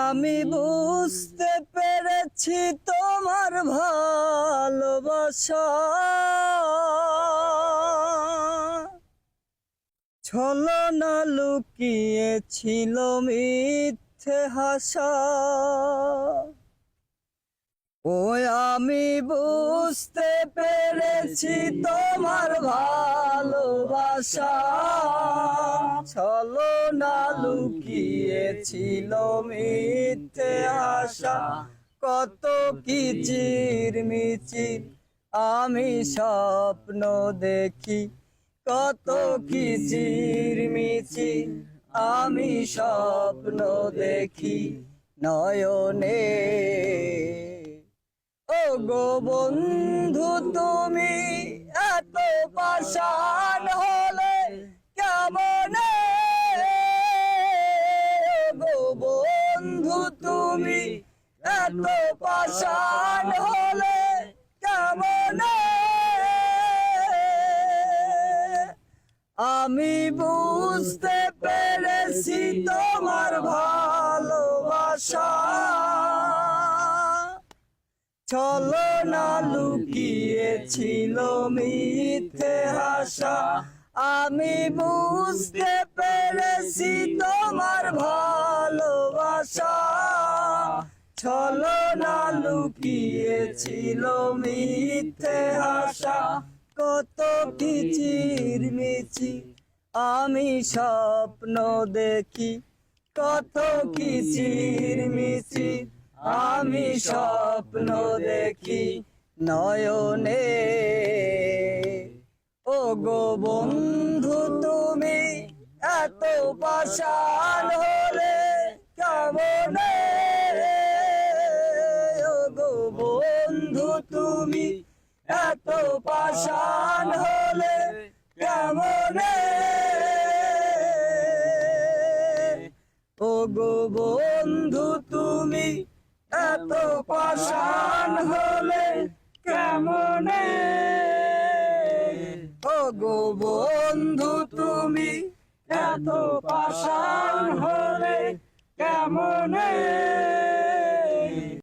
আমি বুঝতে পেরেছি তোমার ভালোবাসা ছলনা লুকিয়েছিল মিথ্যে হাসা। ওই আমি বুঝতে পেরেছি তোমার ভালোবাসা ছলনা লুকিয়েছিল মিথ্যে আশা। কত কিচিরমিচির আমি স্বপ্ন দেখি, কত কিচিরমিচির আমি স্বপ্ন দেখি নয়নে। ও গো বন্ধু তুমি এত পাষাণ হলে কেমনে, গো বন্ধু তুমি এত পাষাণ হলে কেমনে। আমি বুঝতে পেরেছি তোমার ভালোবাসা ছলনা লুকিয়েছিল মিথ্যে আশা। আমি বুঝতে পেরেছি তোমার ভালোবাসা ছলনা লুকিয়েছিল মিথ্যে আশা। কত কিচিরমিচির আমি স্বপ্ন দেখি, কত কিচিরমিচির আমি স্বপ্ন দেখি নয়নে। ও গো বন্ধু তুমি এত পাষাণ হলে কেমনে, ও গো বন্ধু তুমি এত পাষাণ হলে কেমনে। ও গো বন্ধু তুমি এত পাষাণ হলে কেমনে। ও গো বন্ধু তুমি এত পাষাণ হলে কেমনে।